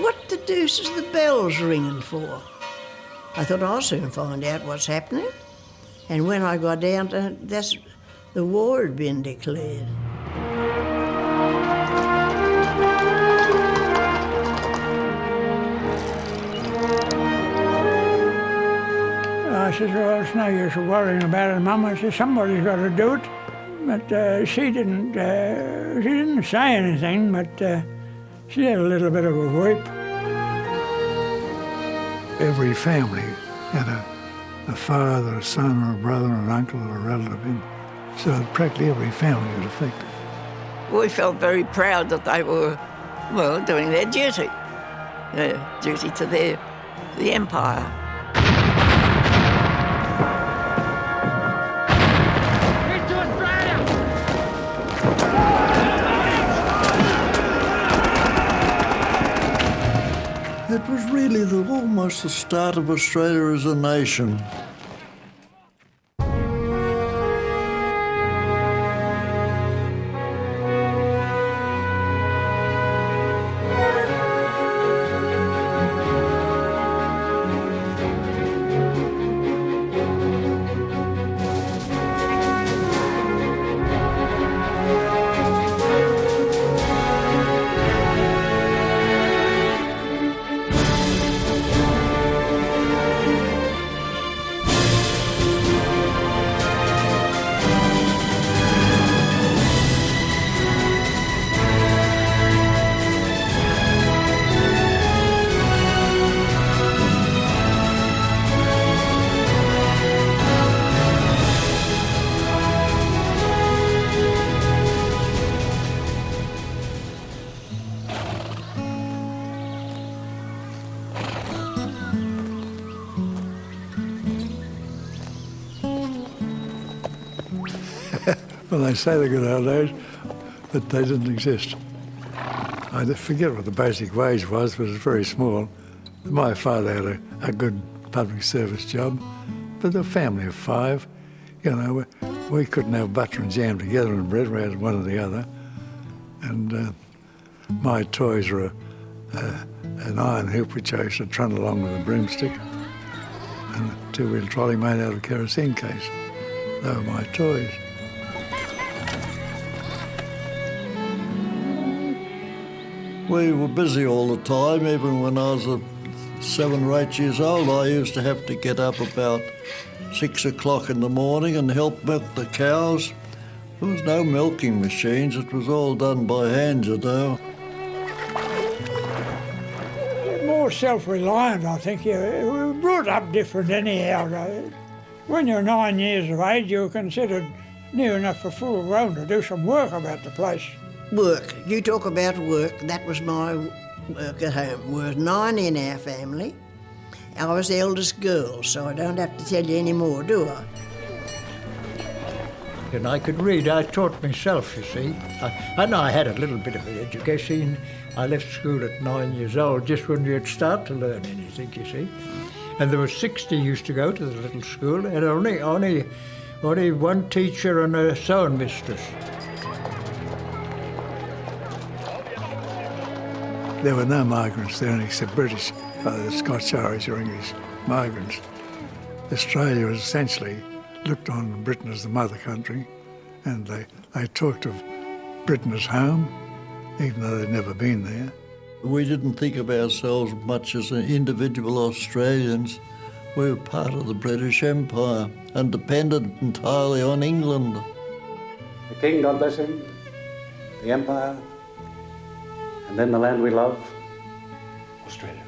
What the deuce is the bells ringing for? I thought I'll soon find out what's happening. And when I got down to the war had been declared. I said, well, it's no use worrying about it, Mum. I said, somebody's got to do it. But she didn't say anything, but she had a little bit of a weep. Every family had a father, a son, or a brother, or an uncle, or a relative in. So practically every family was affected. We felt very proud that they were, well, doing their duty to the empire. It was really almost the start of Australia as a nation. Well, they say the good old days, but they didn't exist. I forget what the basic wage was, but it was very small. My father had a good public service job, but a family of five, you know, we couldn't have butter and jam together and bread, we had one or the other. And my toys were an iron hoop which I used to trundle along with a broomstick, and a two-wheel trolley made out of a kerosene case. They were my toys. We were busy all the time. Even when I was 7 or 8 years old, I used to have to get up about 6 o'clock in the morning and help milk the cows. There was no milking machines. It was all done by hand, you know. More self-reliant, I think. We were brought up different anyhow. When you're 9 years of age, you're considered near enough for full grown to do some work about the place. Work. You talk about work. That was my work at home. We were 9 in our family. I was the eldest girl, so I don't have to tell you any more, do I? And I could read. I taught myself, you see. I know I had a little bit of an education. I left school at 9 years old, just when you'd start to learn anything, you see. And there were 60 used to go to the little school, and only one teacher and a sewing mistress. There were no migrants there except British, either Scotch, Irish or English migrants. Australia was essentially looked on Britain as the mother country, and they talked of Britain as home, even though they'd never been there. We didn't think of ourselves much as individual Australians. We were part of the British Empire and dependent entirely on England. The King, God bless him, the Empire, and then the land we love, Australia.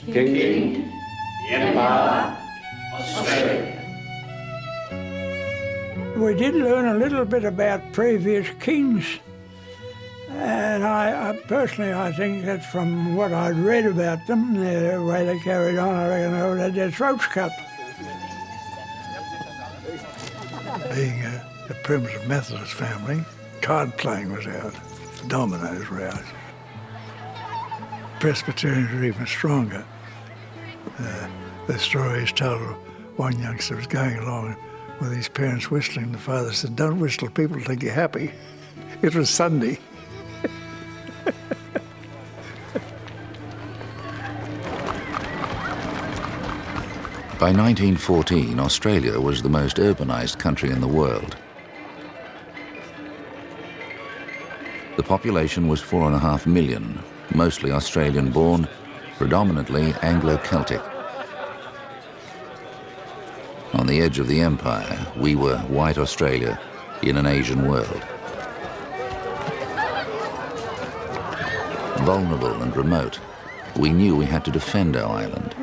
King, the Empire, Australia. We did learn a little bit about previous kings, and I personally, I think that from what I'd read about them, the way they carried on, I reckon they all had their throats cut. Being a primitive Methodist family, card playing was out, dominoes were out. Presbyterians were even stronger. The story is told of one youngster was going along with his parents whistling. The father said, "Don't whistle, people think you're happy." It was Sunday. By 1914, Australia was the most urbanised country in the world. The population was 4.5 million, mostly Australian-born, predominantly Anglo-Celtic. On the edge of the empire, we were white Australia in an Asian world. Vulnerable and remote, we knew we had to defend our island.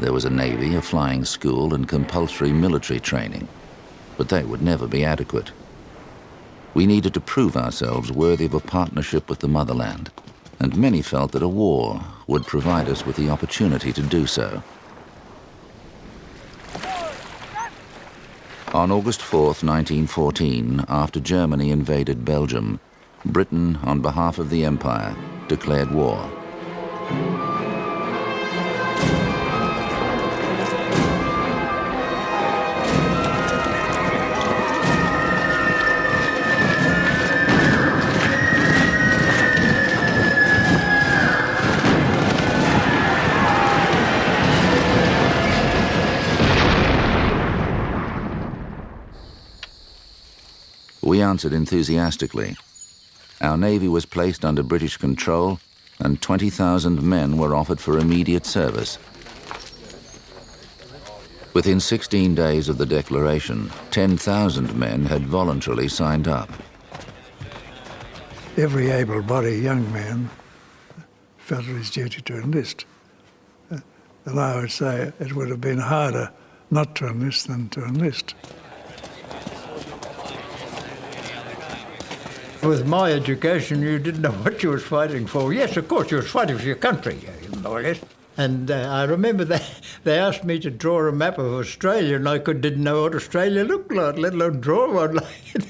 There was a navy, a flying school, and compulsory military training, but they would never be adequate. We needed to prove ourselves worthy of a partnership with the motherland, and many felt that a war would provide us with the opportunity to do so. On August 4th, 1914, after Germany invaded Belgium, Britain, on behalf of the Empire, declared war. We answered enthusiastically. Our navy was placed under British control, and 20,000 men were offered for immediate service. Within 16 days of the declaration, 10,000 men had voluntarily signed up. Every able-bodied young man felt it his duty to enlist. And I would say it would have been harder not to enlist than to enlist. With my education, you didn't know what you was fighting for. Yes, of course, you was fighting for your country, more or less. And I remember they asked me to draw a map of Australia, and I didn't know what Australia looked like, let alone draw one like it.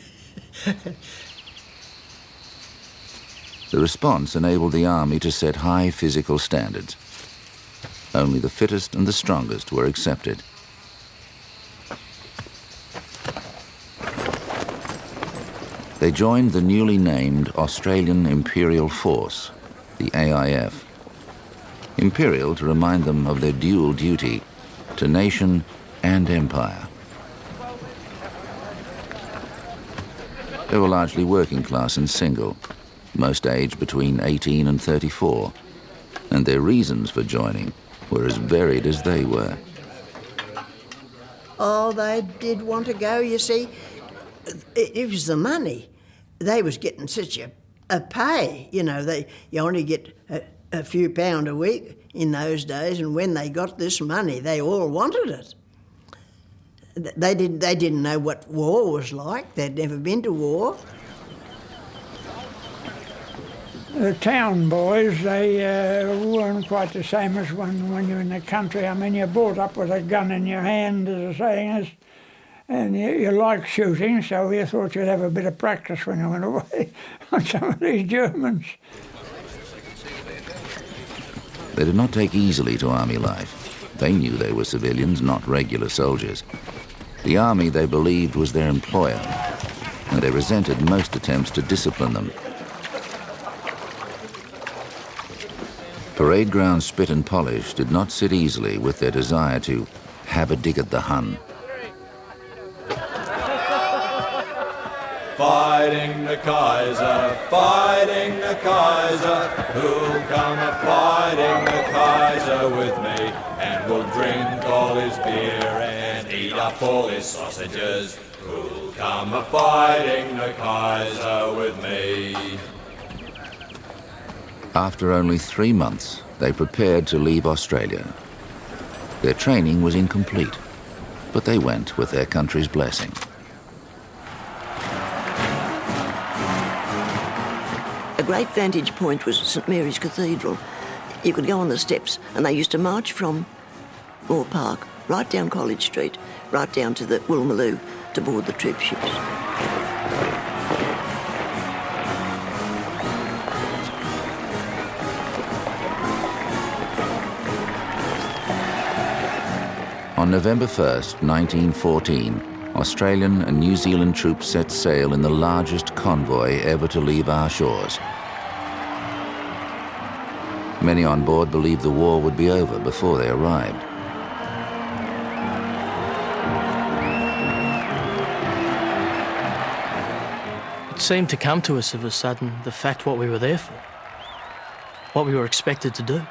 The response enabled the army to set high physical standards. Only the fittest and the strongest were accepted. They joined the newly named Australian Imperial Force, the AIF. Imperial to remind them of their dual duty to nation and empire. They were largely working class and single, most aged between 18 and 34, and their reasons for joining were as varied as they were. Oh, they did want to go, you see. It was the money. They was getting such a pay, you know, you only get a few pound a week in those days, and when they got this money, they all wanted it. They didn't know what war was like. They'd never been to war. The town boys, they weren't quite the same as when you're in the country. I mean, you're brought up with a gun in your hand, as the saying is, and you like shooting, so you thought you'd have a bit of practice when you went away on some of these Germans. They did not take easily to army life. They knew they were civilians, not regular soldiers. The army, they believed, was their employer, and they resented most attempts to discipline them. Parade ground spit and polish did not sit easily with their desire to have a dig at the Hun. Fighting the Kaiser, who'll come a-fighting the Kaiser with me, and we'll drink all his beer and eat up all his sausages. Who'll come a-fighting the Kaiser with me? After only 3 months, they prepared to leave Australia. Their training was incomplete, but they went with their country's blessing. A great vantage point was St Mary's Cathedral. You could go on the steps, and they used to march from Moore Park right down College Street, right down to the Woolloomooloo to board the troop ships. On November 1st, 1914, Australian and New Zealand troops set sail in the largest convoy ever to leave our shores. Many on board believed the war would be over before they arrived. seemed to come to us of a sudden, the fact what we were there for, what we were expected to do.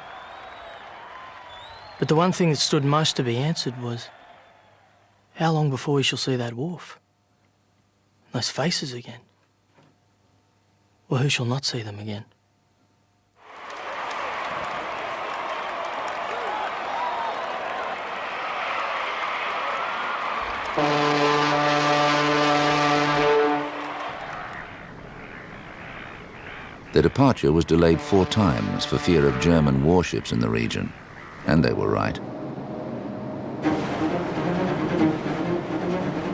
But the one thing that stood most to be answered was, how long before we shall see that wharf? Those faces again? Well, who shall not see them again? Their departure was delayed 4 times for fear of German warships in the region, and they were right.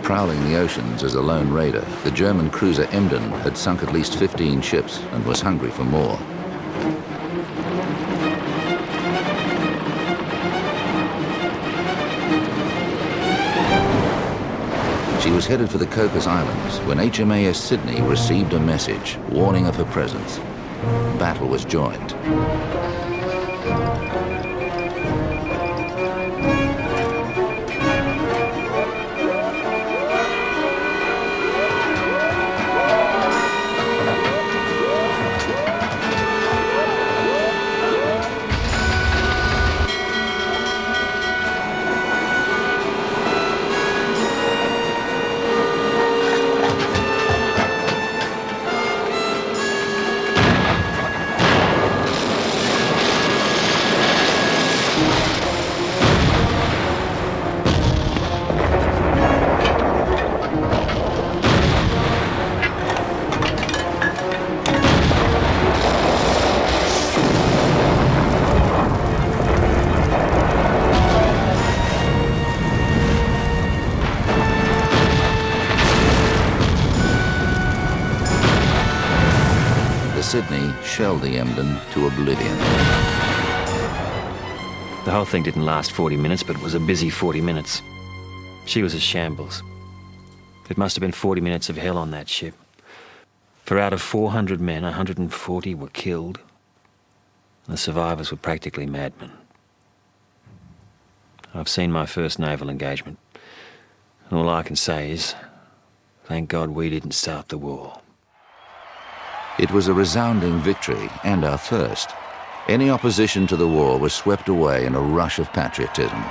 Prowling the oceans as a lone raider, the German cruiser Emden had sunk at least 15 ships and was hungry for more. She was headed for the Cocos Islands when HMAS Sydney received a message warning of her presence. Battle was joined. Sydney shelled the Emden to oblivion. The whole thing didn't last 40 minutes, but it was a busy 40 minutes. She was a shambles. It must have been 40 minutes of hell on that ship. For out of 400 men, 140 were killed. The survivors were practically madmen. I've seen my first naval engagement, and all I can say is, thank God we didn't start the war. It was a resounding victory, and our first. Any opposition to the war was swept away in a rush of patriotism.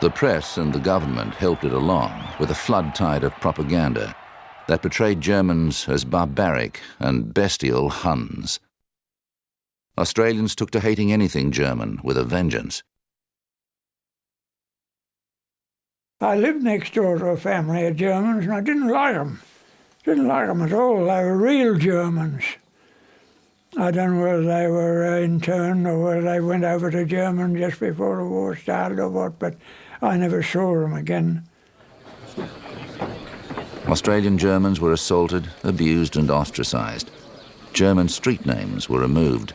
The press and the government helped it along with a flood tide of propaganda that portrayed Germans as barbaric and bestial Huns. Australians took to hating anything German with a vengeance. I lived next door to a family of Germans and I didn't like them. Didn't like them at all. They were real Germans. I don't know whether they were interned or whether they went over to Germany just before the war started or what, but I never saw them again. Australian Germans were assaulted, abused and ostracised. German street names were removed.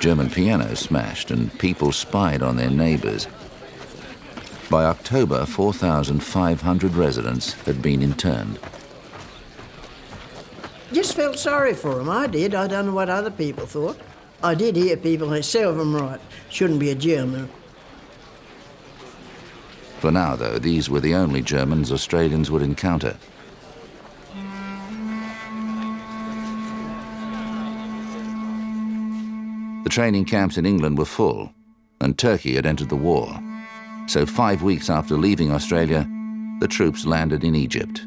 German pianos smashed and people spied on their neighbours. By October, 4,500 residents had been interned. Just felt sorry for them, I did. I don't know what other people thought. I did hear people say, serve them right, shouldn't be a German. For now, though, these were the only Germans Australians would encounter. The training camps in England were full, and Turkey had entered the war. So 5 weeks after leaving Australia, the troops landed in Egypt.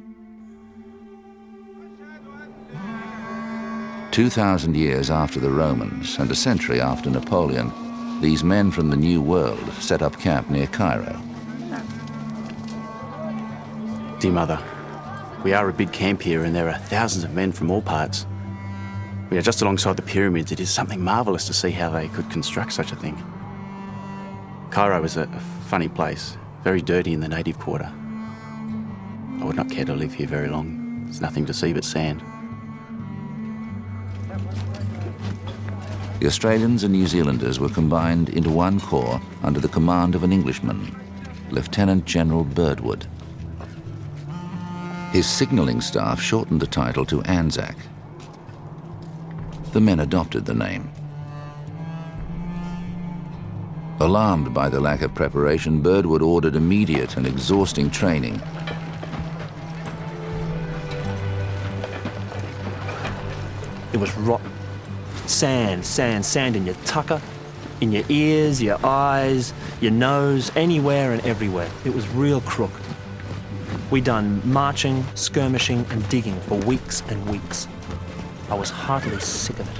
2,000 years after the Romans and a century after Napoleon, these men from the New World set up camp near Cairo. Dear Mother, we are a big camp here and there are thousands of men from all parts. We are just alongside the pyramids. It is something marvellous to see how they could construct such a thing. Cairo is a funny place, very dirty in the native quarter. I would not care to live here very long. There's nothing to see but sand. The Australians and New Zealanders were combined into one corps under the command of an Englishman, Lieutenant General Birdwood. His signalling staff shortened the title to Anzac. The men adopted the name. Alarmed by the lack of preparation, Birdwood ordered immediate and exhausting training. It was rotten. Sand, sand, sand in your tucker, in your ears, your eyes, your nose, anywhere and everywhere. It was real crook. We done marching, skirmishing and digging for weeks and weeks. I was heartily sick of it.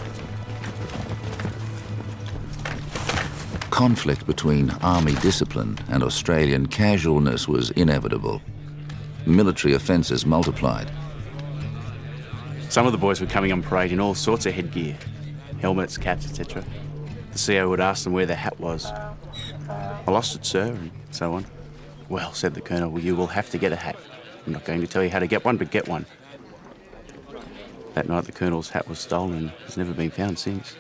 Conflict between army discipline and Australian casualness was inevitable. Military offences multiplied. Some of the boys were coming on parade in all sorts of headgear. Helmets, caps, etc. The CO would ask them where their hat was. "I lost it, sir," and so on. "Well," said the Colonel, "well, you will have to get a hat. I'm not going to tell you how to get one, but get one." That night the Colonel's hat was stolen and has never been found since.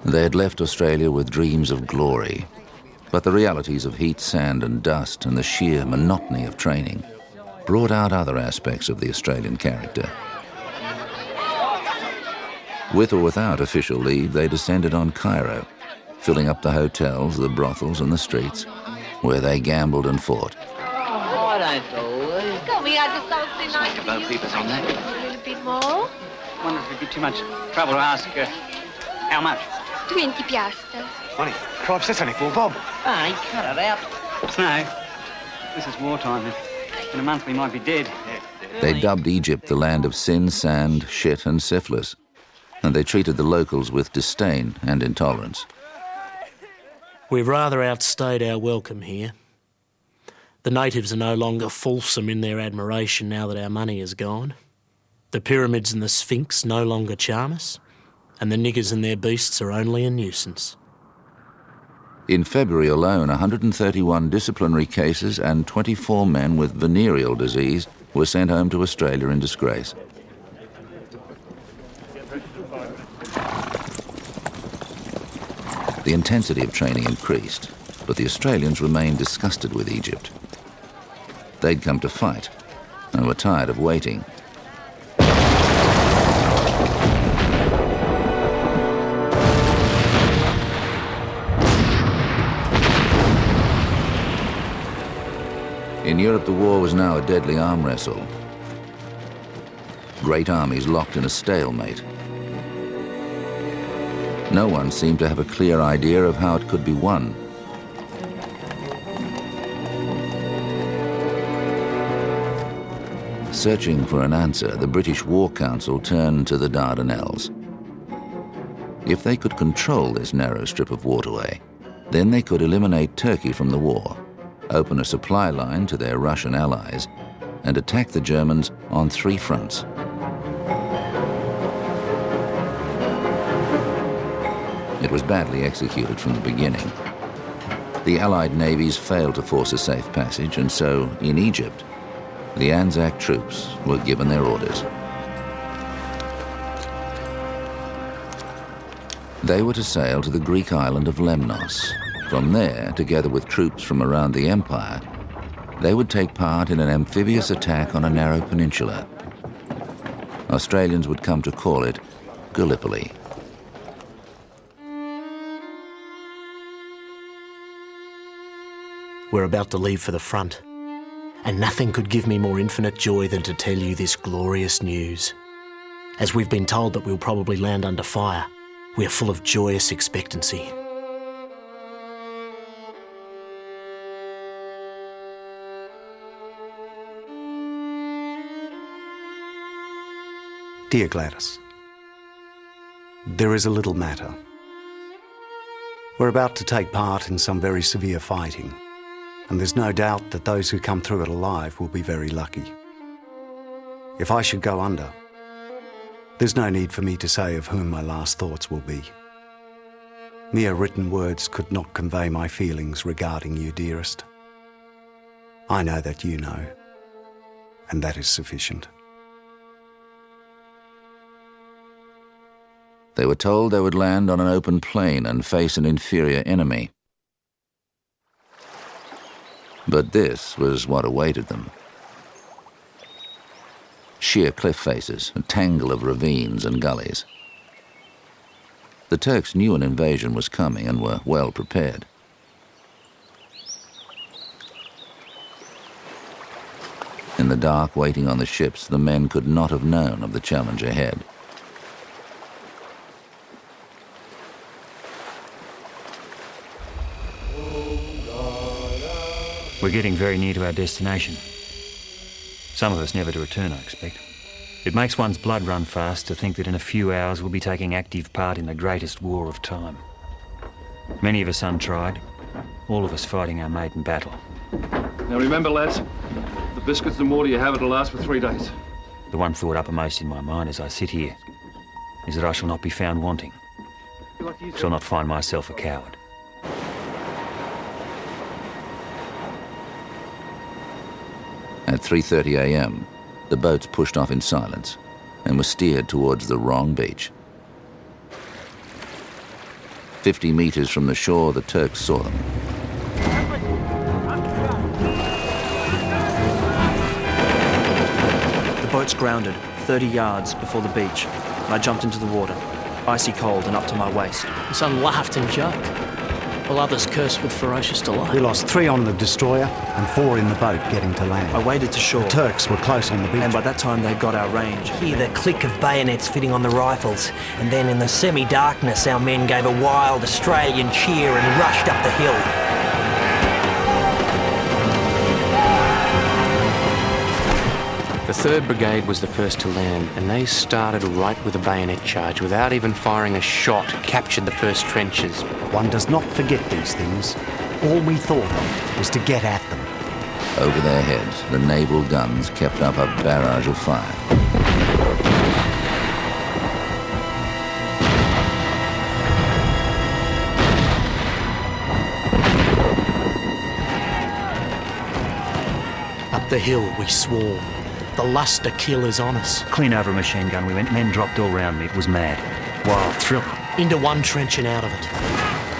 They had left Australia with dreams of glory, but the realities of heat, sand and dust and the sheer monotony of training brought out other aspects of the Australian character. With or without official leave, they descended on Cairo, filling up the hotels, the brothels and the streets, where they gambled and fought. I don't know. Got me out of something nice. Think about papers on that. A little bit more. Wonder if it'd be too much trouble to ask how much? 20 piastres. 20. Cripes, that's only 4 bob. Hey, cut it out. No. This is wartime. In a month we might be dead. They dubbed Egypt the land of sin, sand, shit and syphilis, and they treated the locals with disdain and intolerance. We've rather outstayed our welcome here. The natives are no longer fulsome in their admiration now that our money is gone. The pyramids and the Sphinx no longer charm us, and the niggers and their beasts are only a nuisance. In February alone, 131 disciplinary cases and 24 men with venereal disease were sent home to Australia in disgrace. The intensity of training increased, but the Australians remained disgusted with Egypt. They'd come to fight and were tired of waiting. In Europe, the war was now a deadly arm wrestle. Great armies locked in a stalemate. No one seemed to have a clear idea of how it could be won. Searching for an answer, the British War Council turned to the Dardanelles. If they could control this narrow strip of waterway, then they could eliminate Turkey from the war, open a supply line to their Russian allies, and attack the Germans on 3 fronts. It was badly executed from the beginning. The Allied navies failed to force a safe passage, and so, in Egypt, the Anzac troops were given their orders. They were to sail to the Greek island of Lemnos. From there, together with troops from around the empire, they would take part in an amphibious attack on a narrow peninsula. Australians would come to call it Gallipoli. We're about to leave for the front, and nothing could give me more infinite joy than to tell you this glorious news. As we've been told that we'll probably land under fire, we are full of joyous expectancy. Dear Gladys, there is a little matter. We're about to take part in some very severe fighting, and there's no doubt that those who come through it alive will be very lucky. If I should go under, there's no need for me to say of whom my last thoughts will be. Mere written words could not convey my feelings regarding you, dearest. I know that you know, and that is sufficient. They were told they would land on an open plain and face an inferior enemy. But this was what awaited them. Sheer cliff faces, a tangle of ravines and gullies. The Turks knew an invasion was coming and were well prepared. In the dark, waiting on the ships, the men could not have known of the challenge ahead. We're getting very near to our destination. Some of us never to return, I expect. It makes one's blood run fast to think that in a few hours we'll be taking active part in the greatest war of time. Many of us untried, all of us fighting our maiden battle. Now remember, lads, the biscuits and water you have it'll last for 3 days. The one thought uppermost in my mind as I sit here is that I shall not be found wanting. Shall not find myself a coward. At 3:30 a.m., the boats pushed off in silence and were steered towards the wrong beach. 50 meters from the shore, the Turks saw them. The boat's grounded 30 yards before the beach, and I jumped into the water, icy cold and up to my waist. The son laughed and joked, while others cursed with ferocious delight. We lost 3 on the destroyer and 4 in the boat getting to land. I waded to shore. The Turks were close on the beach. And by that time they'd got our range. Hear the click of bayonets fitting on the rifles, and then in the semi-darkness our men gave a wild Australian cheer and rushed up the hill. The 3rd Brigade was the first to land, and they started right with a bayonet charge. Without even firing a shot, captured the first trenches. One does not forget these things. All we thought of was to get at them. Over their heads, the naval guns kept up a barrage of fire. Up the hill we swarmed. The lust to kill is on us. Clean over a machine gun we went. Men dropped all round me. It was mad. Wild, thrill. Into one trench and out of it.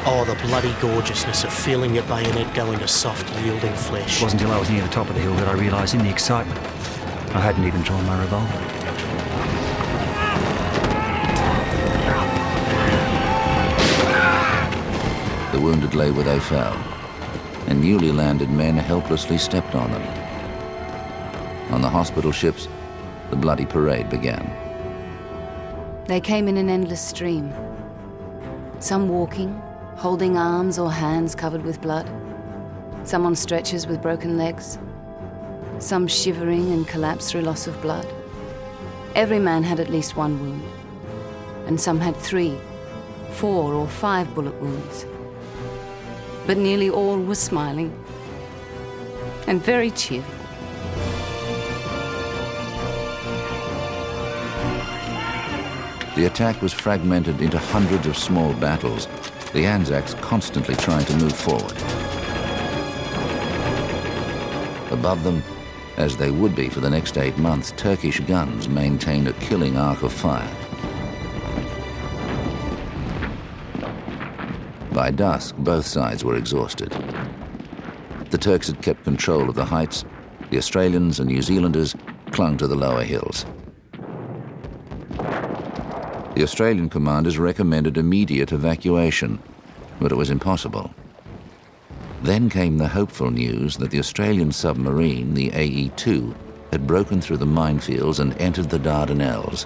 Oh, the bloody gorgeousness of feeling your bayonet go into soft, yielding flesh. It wasn't until I was near the top of the hill that I realised in the excitement I hadn't even drawn my revolver. The wounded lay where they fell, and newly landed men helplessly stepped on them. On the hospital ships, the bloody parade began. They came in an endless stream. Some walking, holding arms or hands covered with blood. Some on stretchers with broken legs. Some shivering and collapsed through loss of blood. Every man had at least 1 wound. And some had 3, 4 or 5 bullet wounds. But nearly all were smiling and very cheerful. The attack was fragmented into hundreds of small battles, the Anzacs constantly trying to move forward. Above them, as they would be for the next 8 months, Turkish guns maintained a killing arc of fire. By dusk, both sides were exhausted. The Turks had kept control of the heights. The Australians and New Zealanders clung to the lower hills. The Australian commanders recommended immediate evacuation, but it was impossible. Then came the hopeful news that the Australian submarine, the AE-2, had broken through the minefields and entered the Dardanelles.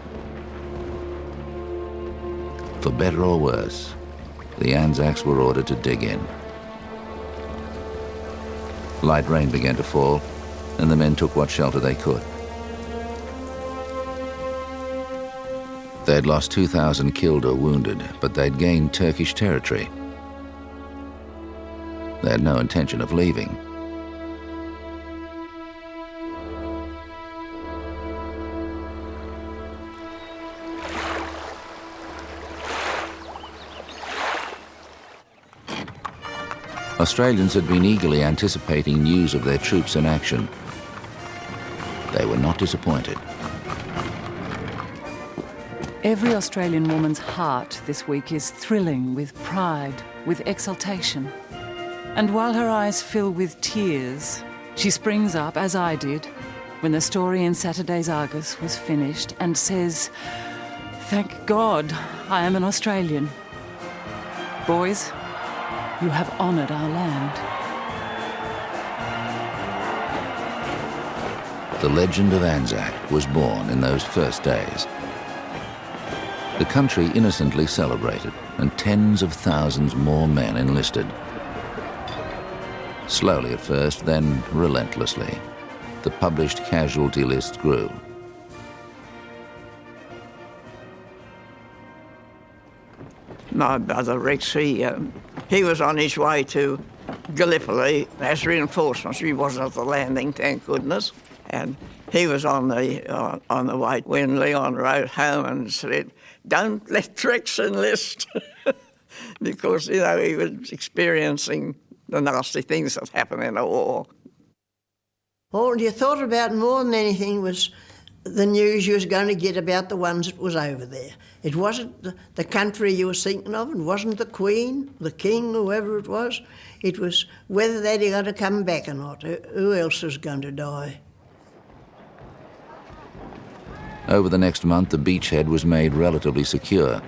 For better or worse, the Anzacs were ordered to dig in. Light rain began to fall, and the men took what shelter they could. They had lost 2,000 killed or wounded, but they'd gained Turkish territory. They had no intention of leaving. Australians had been eagerly anticipating news of their troops in action. They were not disappointed. Every Australian woman's heart this week is thrilling with pride, with exultation. And while her eyes fill with tears, she springs up, as I did, when the story in Saturday's Argus was finished, and says, "Thank God I am an Australian. Boys, you have honoured our land." The legend of Anzac was born in those first days. The country innocently celebrated, and tens of thousands more men enlisted. Slowly at first, then relentlessly, the published casualty list grew. My brother Rex, he was on his way to Gallipoli as reinforcements. He wasn't at the landing, thank goodness. And he was on the way when Leon wrote home and said, "Don't let Rex enlist," because, you know, he was experiencing the nasty things that happen in a war. All you thought about more than anything was the news you was going to get about the ones that was over there. It wasn't the country you was thinking of, it wasn't the Queen, the King, whoever it was. It was whether they'd going to come back or not, who else was going to die. Over the next month, the beachhead was made relatively secure.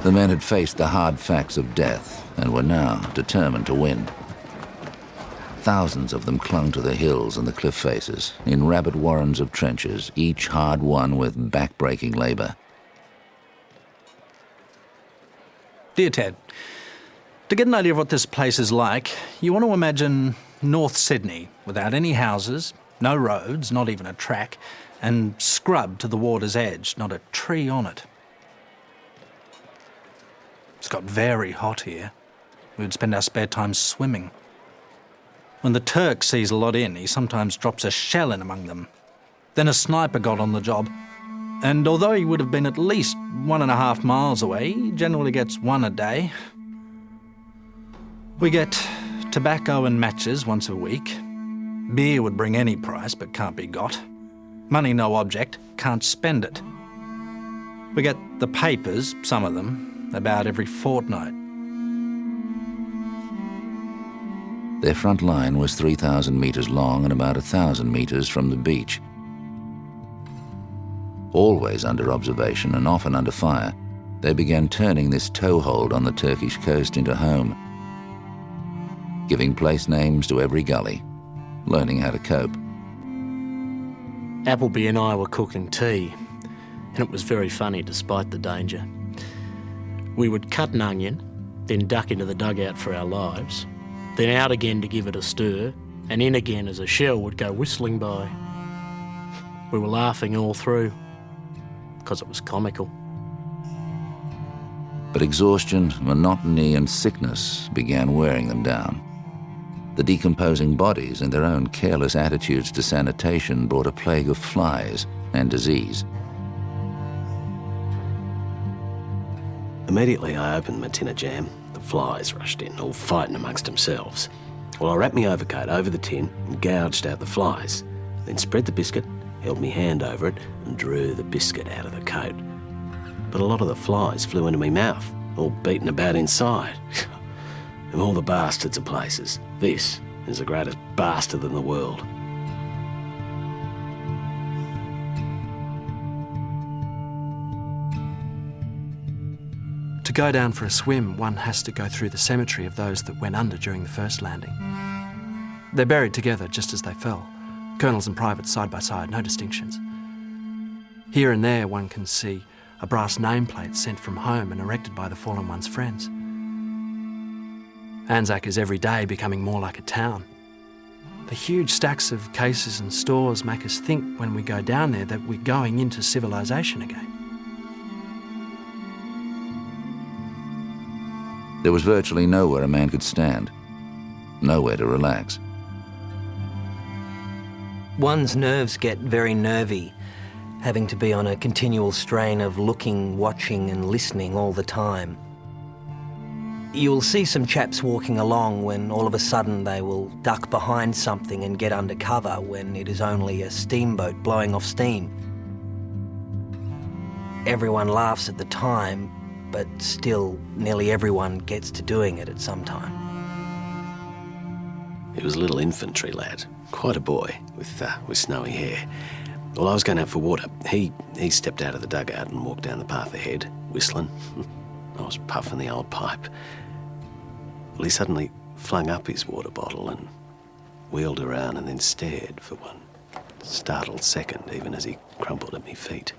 The men had faced the hard facts of death and were now determined to win. Thousands of them clung to the hills and the cliff faces, in rabbit warrens of trenches, each hard won with back-breaking labour. Dear Ted, to get an idea of what this place is like, you want to imagine North Sydney, without any houses, no roads, not even a track, and scrub to the water's edge, not a tree on it. It's got very hot here. We would spend our spare time swimming. When the Turk sees a lot in, he sometimes drops a shell in among them. Then a sniper got on the job, and although he would have been at least 1.5 miles away, he generally gets one a day. We get tobacco and matches once a week. Beer would bring any price, but can't be got. Money no object, can't spend it. We get the papers, some of them, about every fortnight. Their front line was 3,000 metres long and about 1,000 metres from the beach. Always under observation and often under fire, they began turning this toehold on the Turkish coast into home, giving place names to every gully, learning how to cope. Appleby and I were cooking tea, and it was very funny despite the danger. We would cut an onion, then duck into the dugout for our lives, then out again to give it a stir, and in again as a shell would go whistling by. We were laughing all through, because it was comical. But exhaustion, monotony and sickness began wearing them down. The decomposing bodies and their own careless attitudes to sanitation brought a plague of flies and disease. Immediately I opened my tin of jam. The flies rushed in, all fighting amongst themselves. Well, I wrapped my overcoat over the tin and gouged out the flies, then spread the biscuit, held my hand over it and drew the biscuit out of the coat. But a lot of the flies flew into my mouth, all beaten about inside. Of all the bastards of places, this is the greatest bastard in the world. To go down for a swim, one has to go through the cemetery of those that went under during the first landing. They're buried together just as they fell, colonels and privates side by side, no distinctions. Here and there one can see a brass nameplate sent from home and erected by the fallen one's friends. Anzac is every day becoming more like a town. The huge stacks of cases and stores make us think when we go down there that we're going into civilization again. There was virtually nowhere a man could stand, nowhere to relax. One's nerves get very nervy, having to be on a continual strain of looking, watching and listening all the time. You'll see some chaps walking along when all of a sudden they will duck behind something and get under cover when it is only a steamboat blowing off steam. Everyone laughs at the time, but still nearly everyone gets to doing it at some time. He was a little infantry lad, quite a boy with snowy hair. Well, I was going out for water. He stepped out of the dugout and walked down the path ahead, whistling. I was puffing the old pipe. Well, he suddenly flung up his water bottle and wheeled around and then stared for one startled second, even as he crumpled at me feet.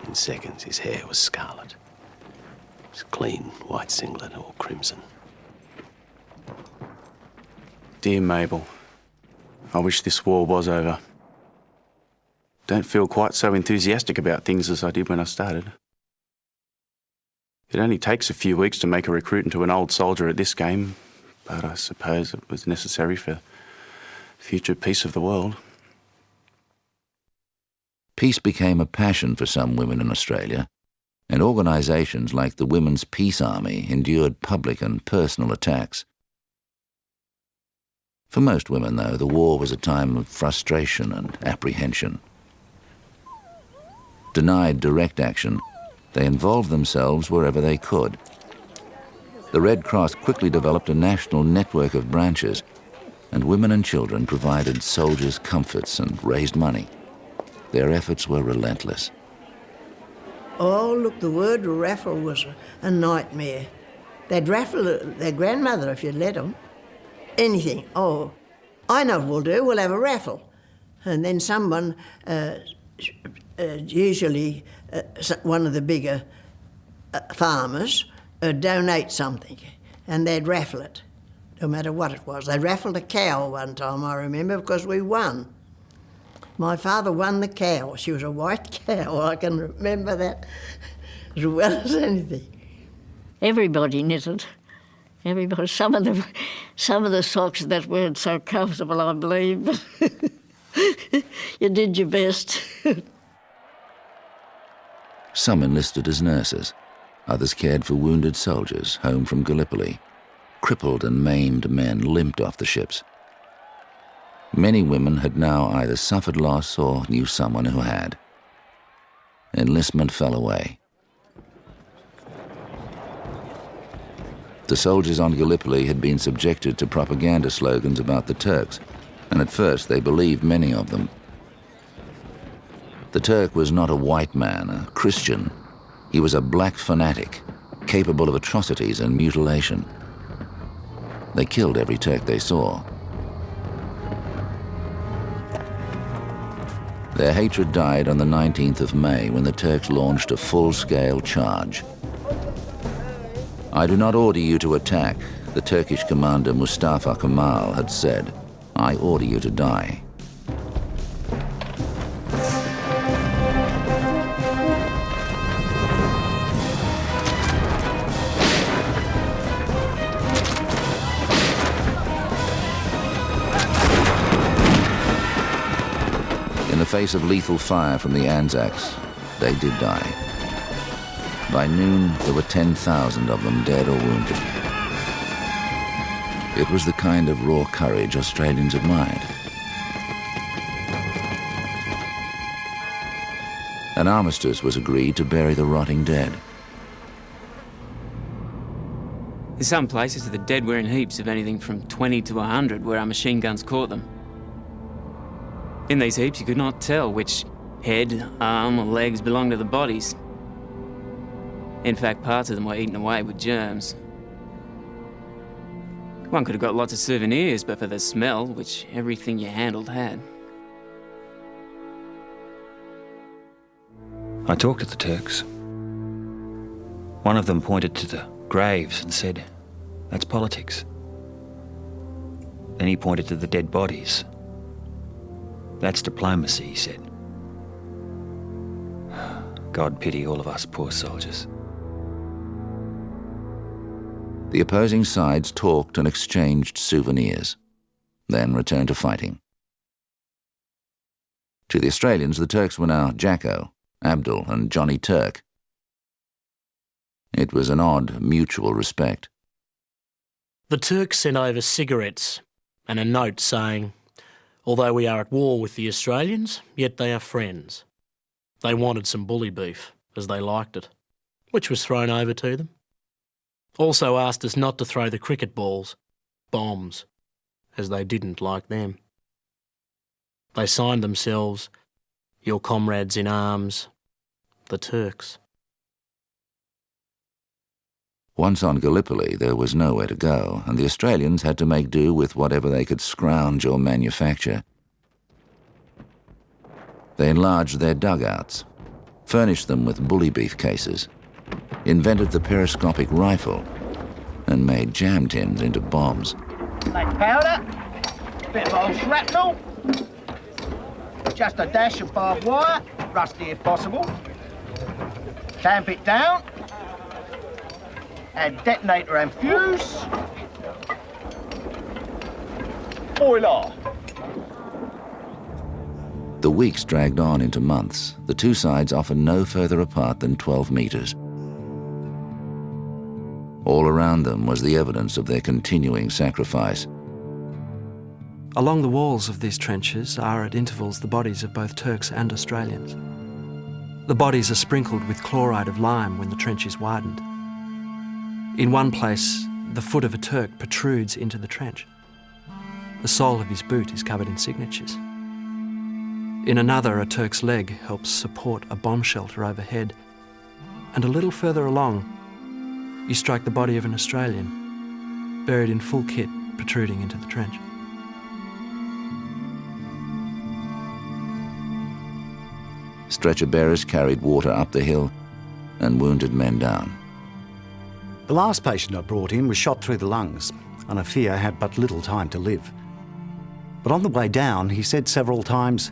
In seconds, his hair was scarlet. His clean white singlet all crimson. Dear Mabel, I wish this war was over. Don't feel quite so enthusiastic about things as I did when I started. It only takes a few weeks to make a recruit into an old soldier at this game, but I suppose it was necessary for future peace of the world. Peace became a passion for some women in Australia, and organisations like the Women's Peace Army endured public and personal attacks. For most women, though, the war was a time of frustration and apprehension. Denied direct action, they involved themselves wherever they could. The Red Cross quickly developed a national network of branches, and women and children provided soldiers comforts and raised money. Their efforts were relentless. Oh, look, the word raffle was a nightmare. They'd raffle their grandmother if you'd let them. Anything. Oh, I know what we'll do. We'll have a raffle. And then someone, usually one of the bigger farmers, donate something, and they'd raffle it, no matter what it was. They raffled a cow one time, I remember, because we won. My father won the cow. She was a white cow. I can remember that as well as anything. Everybody knitted. Everybody. Some of the socks that weren't so comfortable, I believe, but you did your best. Some enlisted as nurses. Others cared for wounded soldiers home from Gallipoli. Crippled and maimed men limped off the ships. Many women had now either suffered loss or knew someone who had. Enlistment fell away. The soldiers on Gallipoli had been subjected to propaganda slogans about the Turks, and at first they believed many of them. The Turk was not a white man, a Christian. He was a black fanatic, capable of atrocities and mutilation. They killed every Turk they saw. Their hatred died on the 19th of May when the Turks launched a full-scale charge. "I do not order you to attack," the Turkish commander Mustafa Kemal had said. "I order you to die." In the face of lethal fire from the Anzacs, they did die. By noon, there were 10,000 of them dead or wounded. It was the kind of raw courage Australians admired. An armistice was agreed to bury the rotting dead. In some places, the dead were in heaps of anything from 20 to 100 where our machine guns caught them. In these heaps, you could not tell which head, arm, or legs belonged to the bodies. In fact, parts of them were eaten away with germs. One could have got lots of souvenirs, but for the smell, which everything you handled had. I talked to the Turks. One of them pointed to the graves and said, "That's politics." Then he pointed to the dead bodies. "That's diplomacy," he said. God pity all of us poor soldiers. The opposing sides talked and exchanged souvenirs, then returned to fighting. To the Australians, the Turks were now Jacko, Abdul, and Johnny Turk. It was an odd mutual respect. The Turks sent over cigarettes and a note saying, "Although we are at war with the Australians, yet they are friends." They wanted some bully beef, as they liked it, which was thrown over to them. Also asked us not to throw the cricket balls, bombs, as they didn't like them. They signed themselves, "Your comrades in arms, the Turks." Once on Gallipoli, there was nowhere to go, and the Australians had to make do with whatever they could scrounge or manufacture. They enlarged their dugouts, furnished them with bully beef cases, invented the periscopic rifle, and made jam tins into bombs. Like powder, bit of old shrapnel, just a dash of barbed wire, rusty if possible. Tamp it down, add detonator and fuse. Voila! The weeks dragged on into months, the two sides often no further apart than 12 meters. All around them was the evidence of their continuing sacrifice. Along the walls of these trenches are at intervals the bodies of both Turks and Australians. The bodies are sprinkled with chloride of lime when the trench is widened. In one place, the foot of a Turk protrudes into the trench. The sole of his boot is covered in signatures. In another, a Turk's leg helps support a bomb shelter overhead. And a little further along, you strike the body of an Australian, buried in full kit, protruding into the trench. Stretcher bearers carried water up the hill and wounded men down. The last patient I brought in was shot through the lungs, and I fear had but little time to live. But on the way down, he said several times,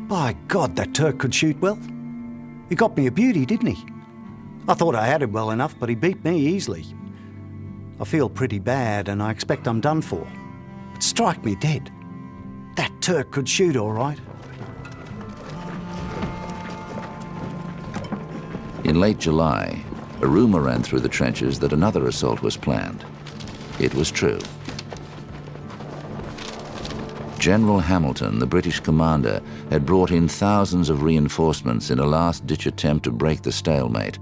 "By God, that Turk could shoot well. He got me a beauty, didn't he? I thought I had him well enough, but he beat me easily. I feel pretty bad, and I expect I'm done for. But strike me dead. That Turk could shoot all right." In late July, a rumour ran through the trenches that another assault was planned. It was true. General Hamilton, the British commander, had brought in thousands of reinforcements in a last-ditch attempt to break the stalemate.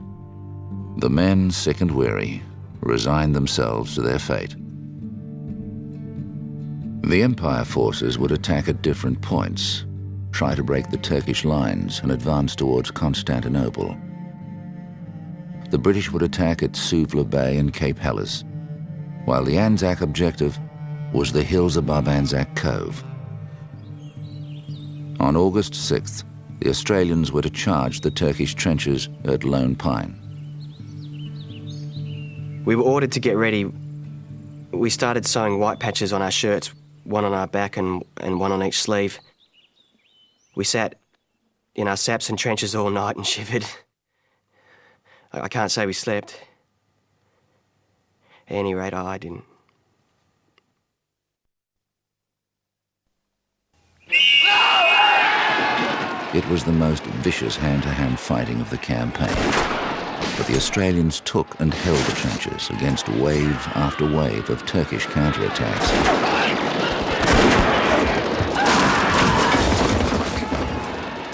The men, sick and weary, resigned themselves to their fate. The Empire forces would attack at different points, try to break the Turkish lines and advance towards Constantinople. The British would attack at Suvla Bay and Cape Helles, while the Anzac objective was the hills above Anzac Cove. On August 6th, the Australians were to charge the Turkish trenches at Lone Pine. We were ordered to get ready. We started sewing white patches on our shirts, one on our back and one on each sleeve. We sat in our saps and trenches all night and shivered. I can't say we slept. At any rate, I didn't. It was the most vicious hand-to-hand fighting of the campaign. But the Australians took and held the trenches against wave after wave of Turkish counterattacks.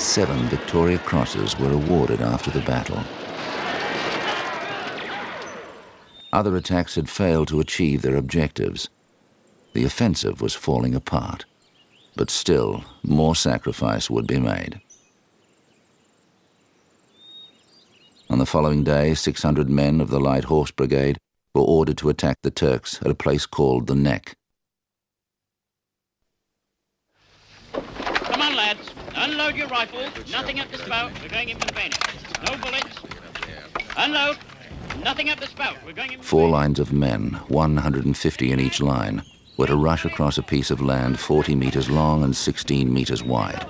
7 Victoria Crosses were awarded after the battle. Other attacks had failed to achieve their objectives. The offensive was falling apart, but still more sacrifice would be made. On the following day, 600 men of the Light Horse Brigade were ordered to attack the Turks at a place called the Neck. Come on, lads. Unload your rifles. Nothing up the spout. We're going in for the bayonet. No bullets. Unload. Nothing up the spout. We're going in for 4 lines of men, 150 in each line, were to rush across a piece of land 40 meters long and 16 meters wide.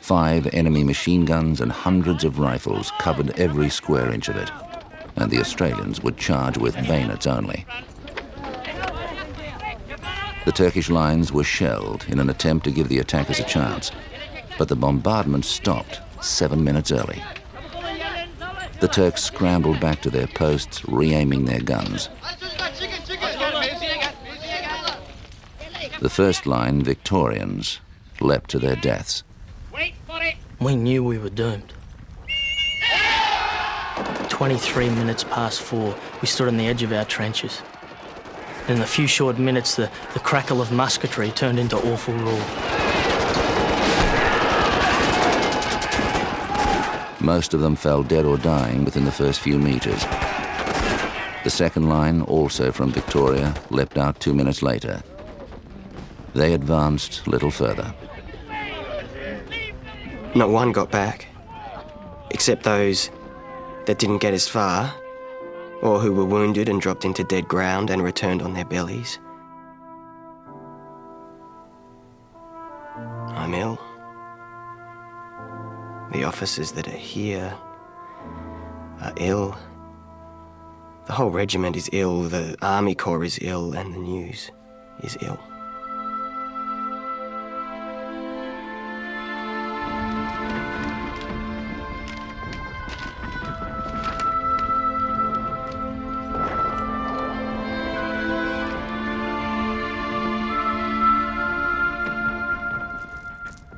5 enemy machine guns and hundreds of rifles covered every square inch of it, and the Australians would charge with bayonets only. The Turkish lines were shelled in an attempt to give the attackers a chance, but the bombardment stopped 7 minutes early. The Turks scrambled back to their posts, re-aiming their guns. The first line, Victorians, leapt to their deaths. We knew we were doomed. 23 minutes past 4, we stood on the edge of our trenches. In a few short minutes, the crackle of musketry turned into awful roar. Most of them fell dead or dying within the first few metres. The second line, also from Victoria, leapt out 2 minutes later. They advanced little further. Not one got back, except those that didn't get as far, or who were wounded and dropped into dead ground and returned on their bellies. I'm ill. The officers that are here are ill. The whole regiment is ill, the Army Corps is ill, and the news is ill.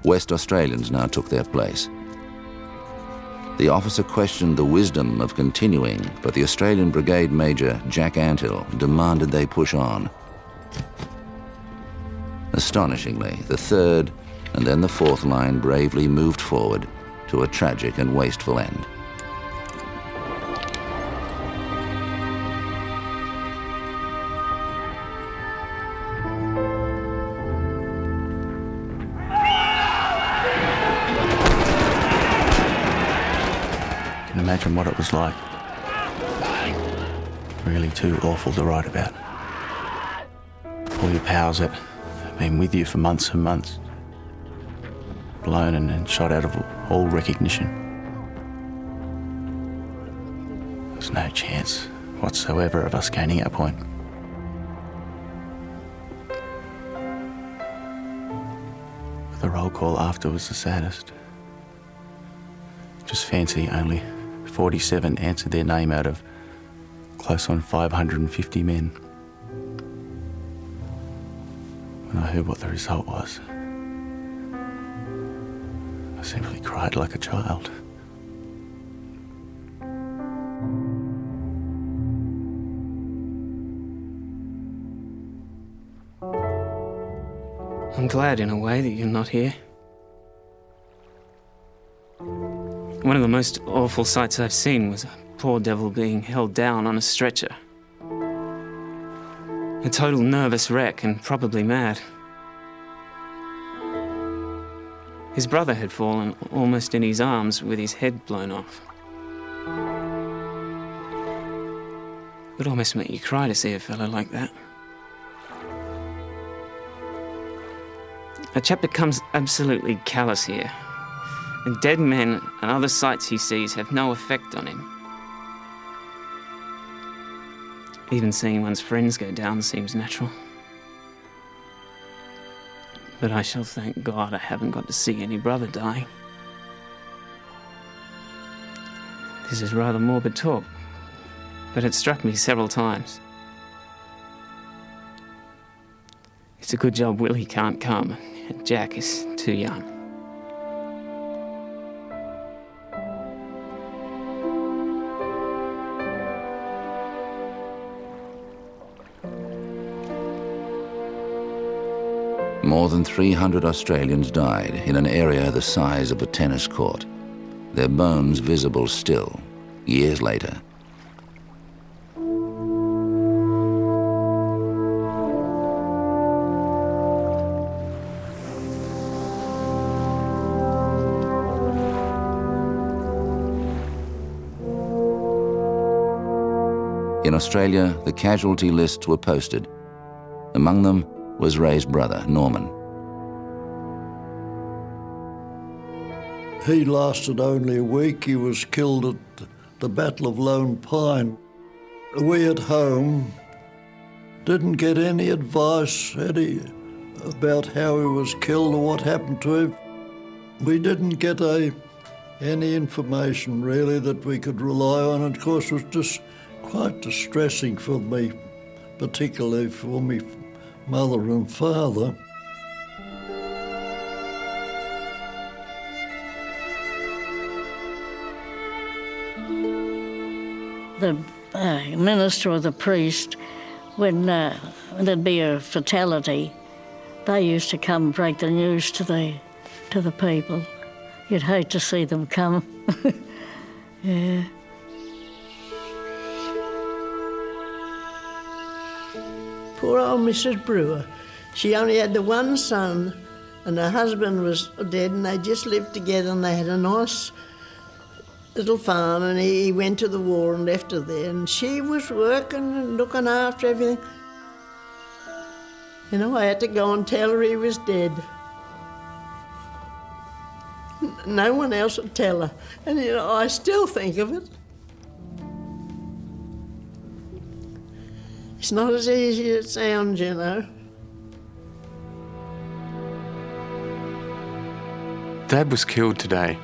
West Australians now took their place. The officer questioned the wisdom of continuing, but the Australian Brigade Major, Jack Anthill, demanded they push on. Astonishingly, the third and then the fourth line bravely moved forward to a tragic and wasteful end. Imagine what it was like. Really too awful to write about. All your pals that have been with you for months and months, blown and shot out of all recognition. There's no chance whatsoever of us gaining our point. But the roll call after was the saddest. Just fancy only 47 answered their name out of close on 550 men. When I heard what the result was, I simply cried like a child. I'm glad in a way that you're not here. One of the most awful sights I've seen was a poor devil being held down on a stretcher. A total nervous wreck and probably mad. His brother had fallen almost in his arms with his head blown off. It would almost make you cry to see a fellow like that. A chap becomes absolutely callous here. And dead men and other sights he sees have no effect on him. Even seeing one's friends go down seems natural. But I shall thank God I haven't got to see any brother dying. This is rather morbid talk, but it struck me several times. It's a good job Willie can't come, and Jack is too young. More than 300 Australians died in an area the size of a tennis court, their bones visible still, years later. In Australia, the casualty lists were posted. Among them was Ray's brother, Norman. He lasted only a week. He was killed at the Battle of Lone Pine. We at home didn't get any advice about how he was killed or what happened to him. We didn't get any information really that we could rely on. And of course, it was just quite distressing for me, particularly for me mother and father. The minister or the priest, when there'd be a fatality, they used to come and break the news to the people. You'd hate to see them come. Yeah. Poor old Mrs. Brewer. She only had the one son, and her husband was dead, and they just lived together, and they had a nice little farm, and he went to the war and left her there, and she was working and looking after everything. You know, I had to go and tell her he was dead. No one else would tell her, and you know, I still think of it. It's not as easy as it sounds, you know. Dad was killed today.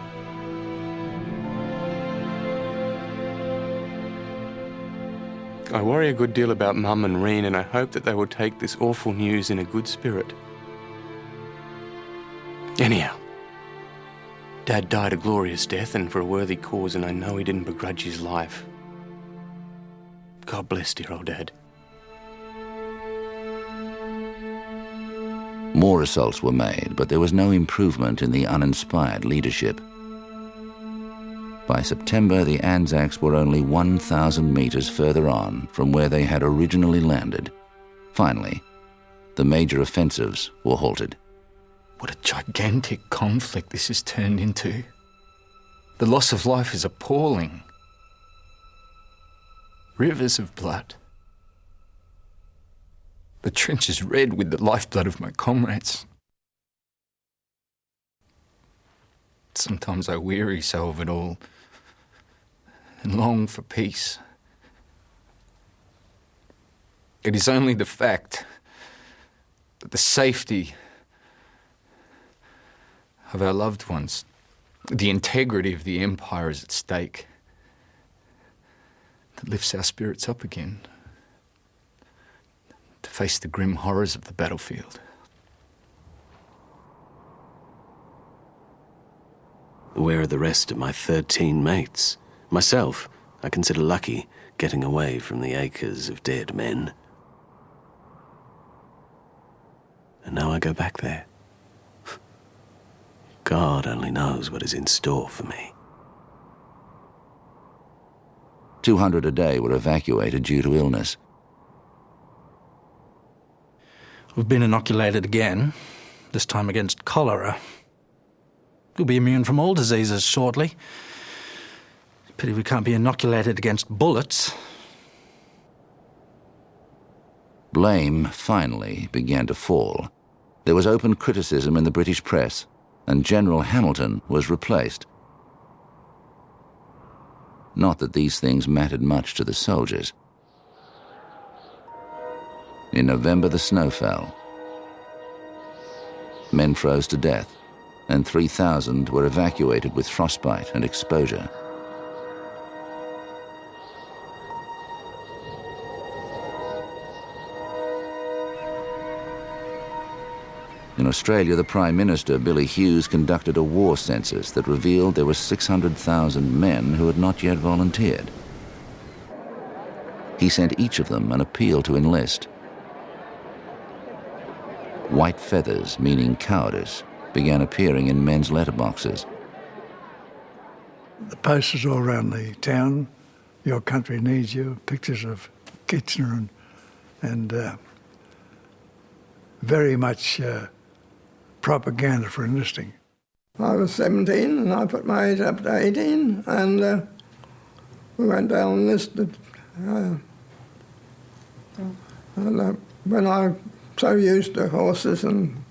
I worry a good deal about Mum and Reen, and I hope that they will take this awful news in a good spirit. Anyhow, Dad died a glorious death and for a worthy cause, and I know he didn't begrudge his life. God bless dear old Dad. More assaults were made, but there was no improvement in the uninspired leadership. By September, the Anzacs were only 1,000 metres further on from where they had originally landed. Finally, the major offensives were halted. What a gigantic conflict this has turned into. The loss of life is appalling. Rivers of blood. The trench is red with the lifeblood of my comrades. Sometimes I weary so of it all and long for peace. It is only the fact that the safety of our loved ones, the integrity of the Empire is at stake, that lifts our spirits up again to face the grim horrors of the battlefield. Where are the rest of my 13 mates? Myself, I consider lucky, getting away from the acres of dead men. And now I go back there. God only knows what is in store for me. 200 a day were evacuated due to illness. We've been inoculated again, this time against cholera. We'll be immune from all diseases shortly. Pity we can't be inoculated against bullets. Blame finally began to fall. There was open criticism in the British press, and General Hamilton was replaced. Not that these things mattered much to the soldiers. In November, the snow fell. Men froze to death, and 3,000 were evacuated with frostbite and exposure. In Australia, the Prime Minister, Billy Hughes, conducted a war census that revealed there were 600,000 men who had not yet volunteered. He sent each of them an appeal to enlist. White feathers, meaning cowardice, began appearing in men's letterboxes. The posters all around the town, your country needs you, pictures of Kitchener and very much propaganda for enlisting. I was 17 and I put my age up to 18 and we went down and enlisted. When I so used to horses and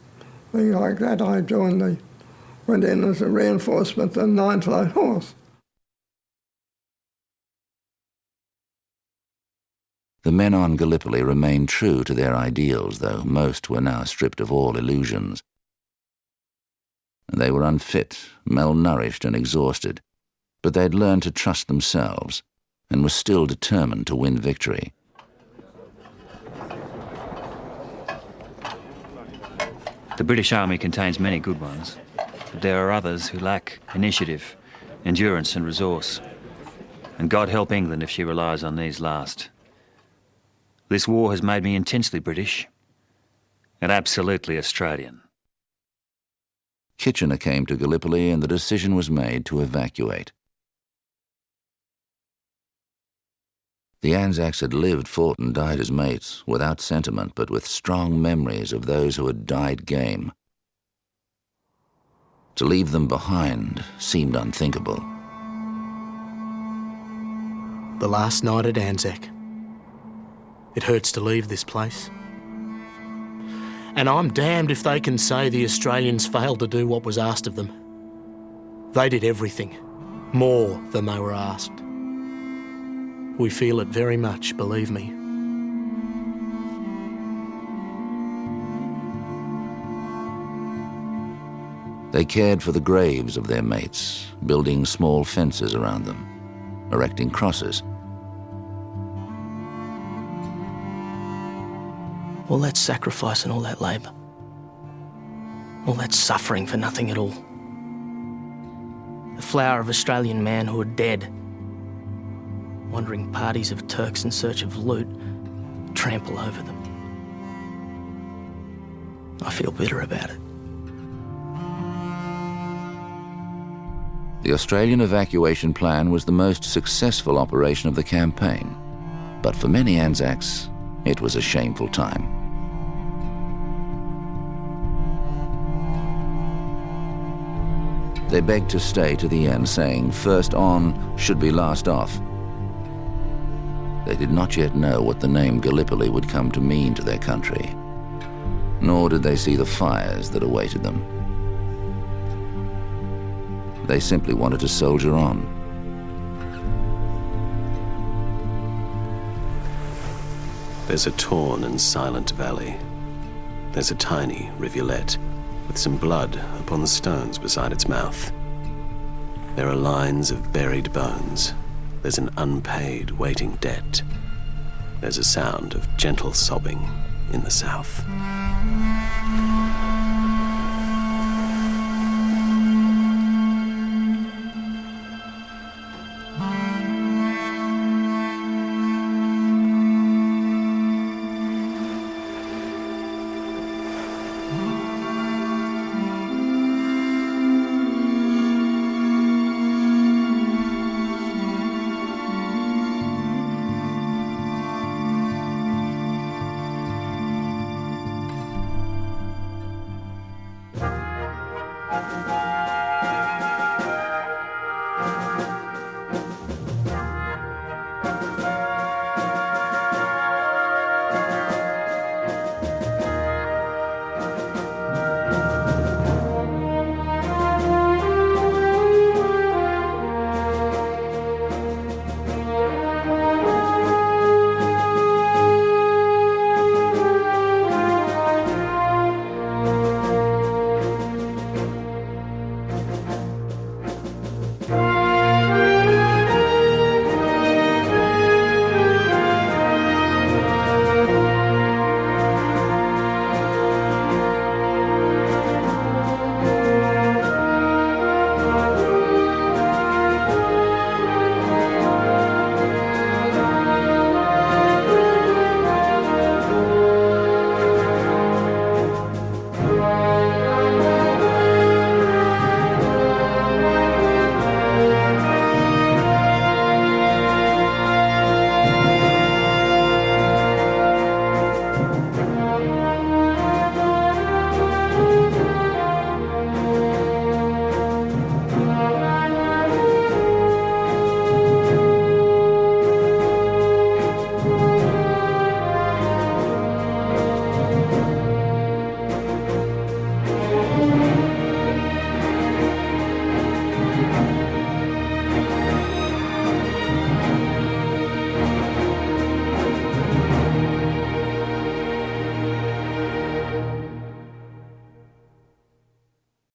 things like that, I went in as a reinforcement, the 9th Light Horse. The men on Gallipoli remained true to their ideals, though most were now stripped of all illusions. They were unfit, malnourished and exhausted, but they had learned to trust themselves and were still determined to win victory. The British Army contains many good ones, but there are others who lack initiative, endurance and resource. And God help England if she relies on these last. This war has made me intensely British and absolutely Australian. Kitchener came to Gallipoli and the decision was made to evacuate. The Anzacs had lived, fought and died as mates, without sentiment but with strong memories of those who had died game. To leave them behind seemed unthinkable. The last night at Anzac. It hurts to leave this place. And I'm damned if they can say the Australians failed to do what was asked of them. They did everything, more than they were asked. We feel it very much, believe me. They cared for the graves of their mates, building small fences around them, erecting crosses. All that sacrifice and all that labour. All that suffering for nothing at all. The flower of Australian manhood dead. Wandering parties of Turks in search of loot trample over them. I feel bitter about it. The Australian evacuation plan was the most successful operation of the campaign, but for many Anzacs, it was a shameful time. They begged to stay to the end, saying first on should be last off. They did not yet know what the name Gallipoli would come to mean to their country, nor did they see the fires that awaited them. They simply wanted to soldier on. There's a torn and silent valley. There's a tiny rivulet with some blood upon the stones beside its mouth. There are lines of buried bones. There's an unpaid waiting debt. There's a sound of gentle sobbing in the south.